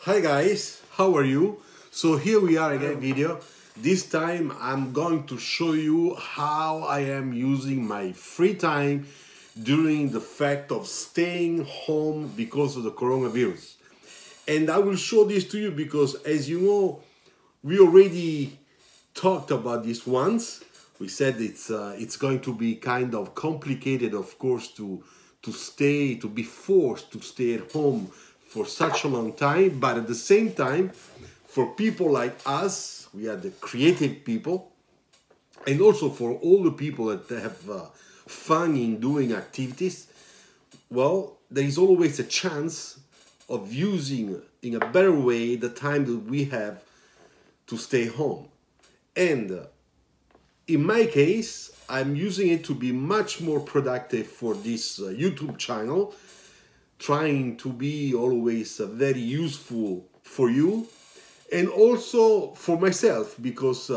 Hi guys, how are you? So here we are again video. This time I'm going to show you how I am using my free time during the fact of staying home because of the coronavirus. And I will show this to you because, as you know, we already talked about this once. We said it's going to be kind of complicated, of course, to be forced to stay at home for such a long time, but at the same time, for people like us, we are the creative people, and also for all the people that have fun in doing activities, well, there is always a chance of using in a better way the time that we have to stay home. And in my case, I'm using it to be much more productive for this YouTube channel, trying to be always very useful for you and also for myself, because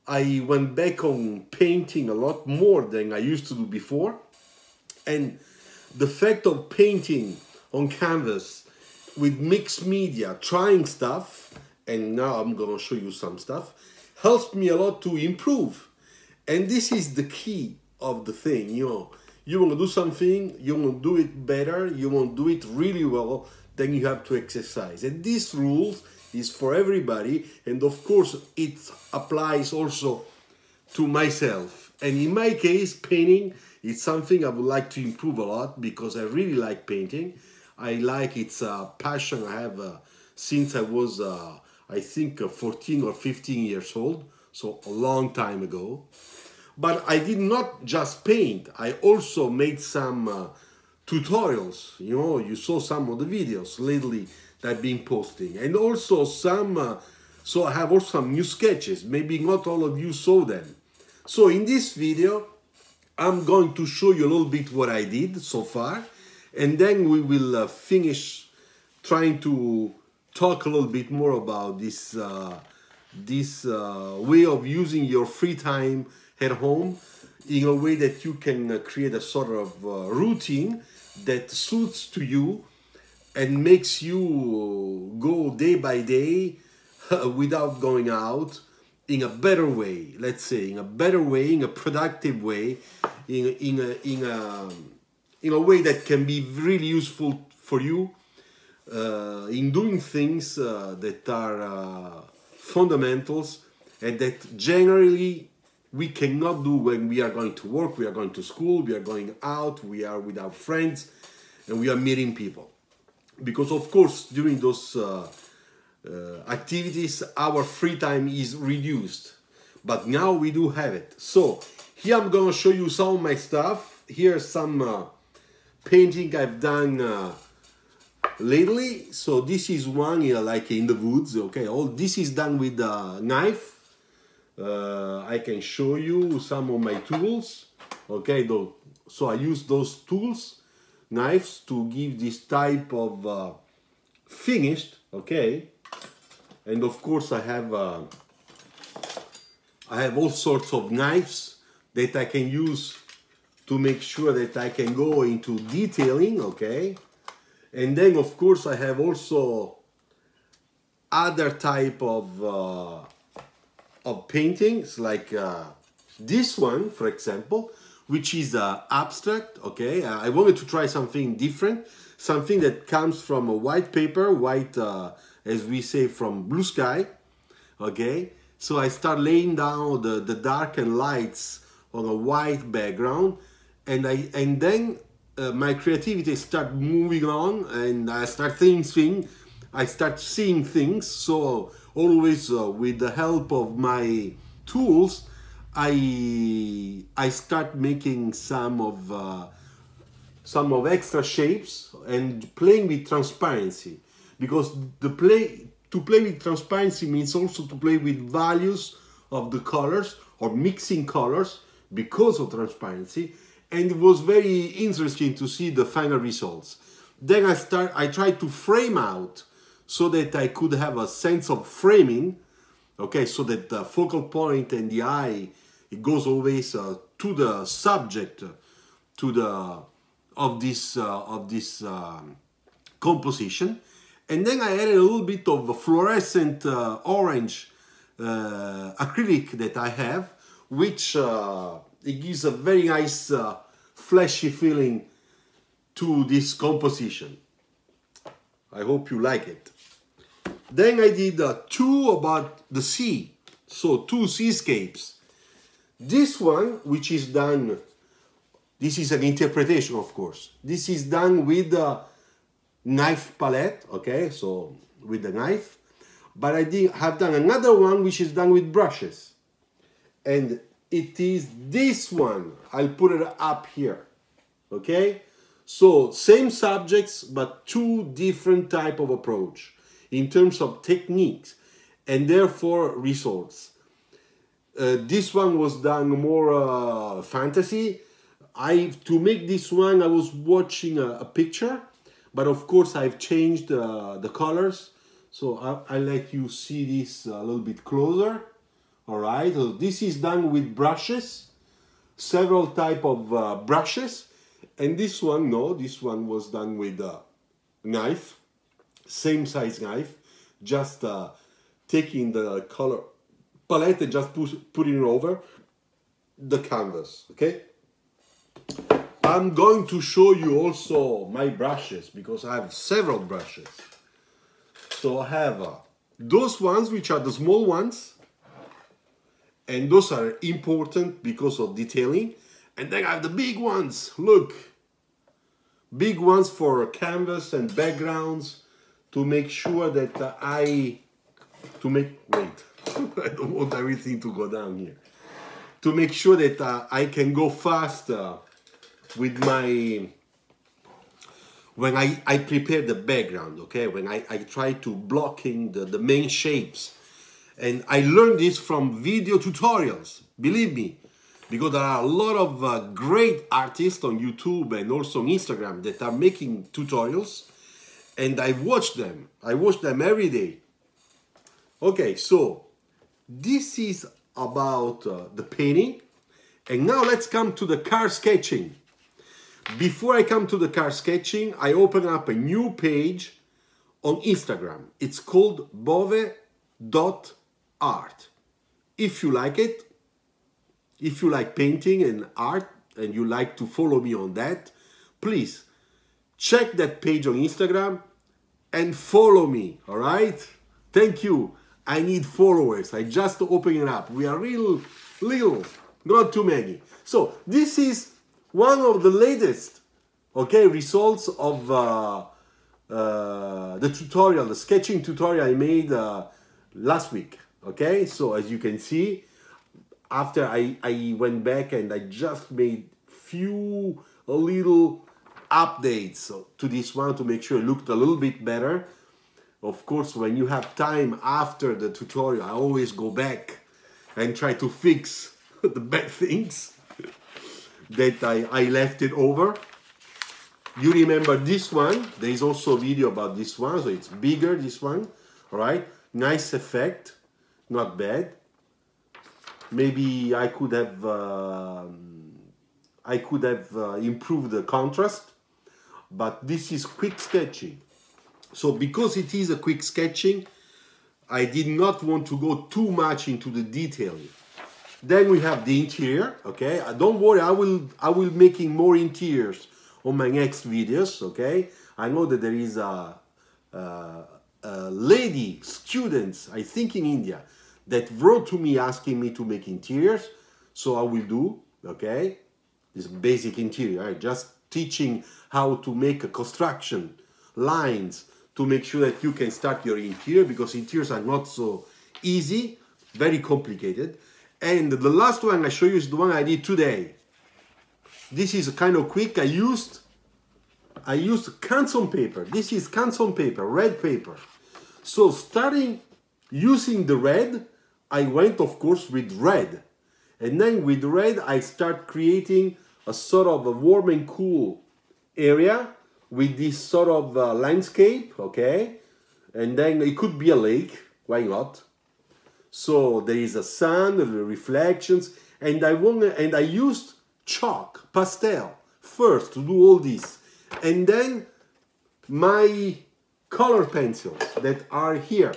I went back on painting a lot more than I used to do before. And the fact of painting on canvas with mixed media, trying stuff, and now I'm gonna show you some stuff, helps me a lot to improve. And this is the key of the thing, you know. You want to do something, you want to do it better, you want to do it really well, then you have to exercise. And this rule is for everybody, and of course it applies also to myself. And in my case, painting is something I would like to improve a lot because I really like painting. I like it's a passion I have since I was, I think, 14 or 15 years old, so a long time ago. But I did not just paint, I also made some tutorials. You know, you saw some of the videos lately that I've been posting. And also some, so I have also some new sketches. Maybe not all of you saw them. So in this video, I'm going to show you a little bit what I did so far. And then we will finish trying to talk a little bit more about this, way of using your free time at home in a way that you can create a sort of routine that suits to you and makes you go day by day without going out in a better way, let's say, in a better way, in a productive way, in a way that can be really useful for you in doing things that are fundamentals and that generally we cannot do when we are going to work, we are going to school, we are going out, we are with our friends, and we are meeting people. Because of course, during those activities, our free time is reduced. But now we do have it. So here I'm gonna show you some of my stuff. Here's some painting I've done lately. So this is one like in the woods, okay? All this is done with a knife. I can show you some of my tools, okay, so I use those tools, knives, to give this type of finished, okay, and of course I have all sorts of knives that I can use to make sure that I can go into detailing, okay, and then of course I have also other type of paintings, like this one, for example, which is abstract, okay? I wanted to try something different, something that comes from a white paper, white, as we say, from blue sky, okay? So I start laying down the dark and lights on a white background, and then my creativity start moving on, and I start thinking, I start seeing things. So always with the help of my tools, I start making some of extra shapes and playing with transparency, because to play with transparency means also to play with values of the colors or mixing colors because of transparency. And it was very interesting to see the final results. Then I tried to frame out so that I could have a sense of framing, okay, so that the focal point and the eye, it goes always to the subject, of this composition. And then I added a little bit of a fluorescent orange acrylic that I have, which it gives a very nice fleshy feeling to this composition. I hope you like it. Then I did two about the sea, so two seascapes. This one, which is done, this is an interpretation, of course. This is done with a knife palette, okay, so with the knife. But I have done another one which is done with brushes. And it is this one. I'll put it up here, okay? So same subjects, but two different type of approach in terms of techniques and therefore results. This one was done more fantasy. To make this one, I was watching a picture, but of course I've changed the colors. So I'll let you see this a little bit closer. All right, so this is done with brushes, several type of brushes. And this one, no, this one was done with a knife, same size knife, just taking the color palette and just putting it over the canvas, okay? I'm going to show you also my brushes because I have several brushes. So I have those ones which are the small ones, and those are important because of detailing. And then I have the big ones, look. Big ones for canvas and backgrounds to make sure that wait, I don't want everything to go down here. To make sure that I can go fast with my, when I prepare the background, okay? When I try to blocking the main shapes. And I learned this from video tutorials, believe me. Because there are a lot of great artists on YouTube and also on Instagram that are making tutorials, and I watch them. I watch them every day. Okay, so this is about the painting, and now let's come to the card sketching. Before I come to the card sketching, I open up a new page on Instagram. It's called bove.art. If you like it, if you like painting and art and you like to follow me on that, please check that page on Instagram and follow me, all right? Thank you. I need followers. I just open it up. We are little, not too many. So this is one of the latest, okay, results of the tutorial, the sketching tutorial I made last week, okay? So as you can see, after I went back and I just made few little updates to this one to make sure it looked a little bit better. Of course, when you have time after the tutorial, I always go back and try to fix the bad things that I left it over. You remember this one? There is also a video about this one, so it's bigger, this one. All right, nice effect, not bad. Maybe I could have improved the contrast, but this is quick sketching. So because it is a quick sketching, I did not want to go too much into the detailing. Then we have the interior, okay? Don't worry, I will making more interiors on my next videos, okay? I know that there is a lady, students, I think in India, that wrote to me asking me to make interiors, so I will do, okay? This basic interior, right? Just teaching how to make a construction, lines, to make sure that you can start your interior, because interiors are not so easy, very complicated. And the last one I show you is the one I did today. This is kind of quick. I used canson paper. This is canson paper, red paper. So starting using the red, I went, of course, with red. And then with red, I start creating a sort of a warm and cool area with this sort of landscape, okay? And then it could be a lake, why not? So there is a sun, the reflections, and I used chalk, pastel, first to do all this. And then my color pencils that are here.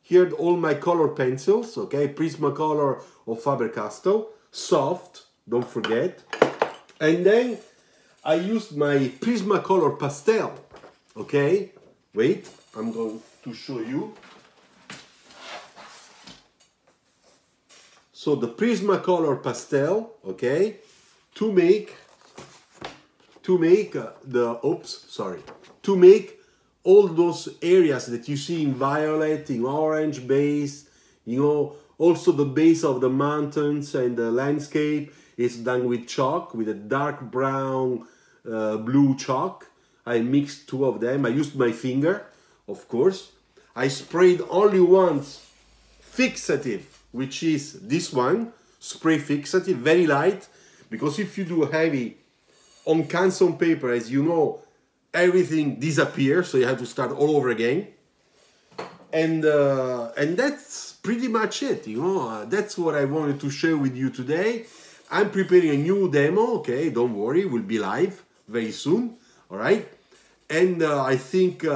Here all my color pencils, okay, Prismacolor or Faber-Castell, soft, don't forget. And then I used my Prismacolor pastel, okay. Wait, I'm going to show you. So the Prismacolor pastel, okay, to make all those areas that you see in violet, in orange base, you know, also the base of the mountains and the landscape is done with chalk, with a dark brown blue chalk. I mixed two of them. I used my finger, of course. I sprayed only once fixative, which is this one, spray fixative, very light, because if you do heavy on canson paper, as you know, everything disappears, so you have to start all over again. And that's pretty much it, you know. That's what I wanted to share with you today. I'm preparing a new demo, okay, don't worry, it will be live very soon, all right? And I think you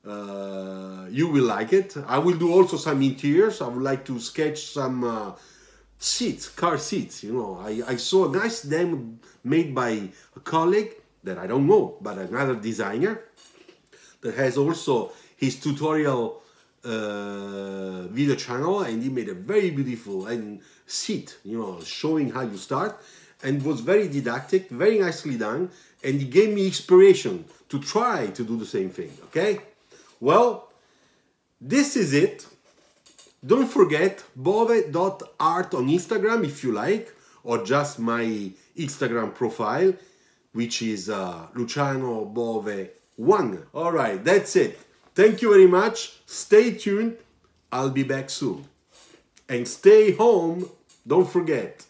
will like it. I will do also some interiors. I would like to sketch some seats, car seats, you know. I saw a nice demo made by a colleague that I don't know, but another designer that has also his tutorial video channel, and he made a very beautiful seat, you know, showing how you start, and was very didactic, very nicely done, and he gave me inspiration to try to do the same thing, okay? Well, this is it. Don't forget bove.art on Instagram if you like, or just my Instagram profile, which is Luciano Bove 1. All right, that's it. Thank you very much. Stay tuned. I'll be back soon. And stay home. Don't forget.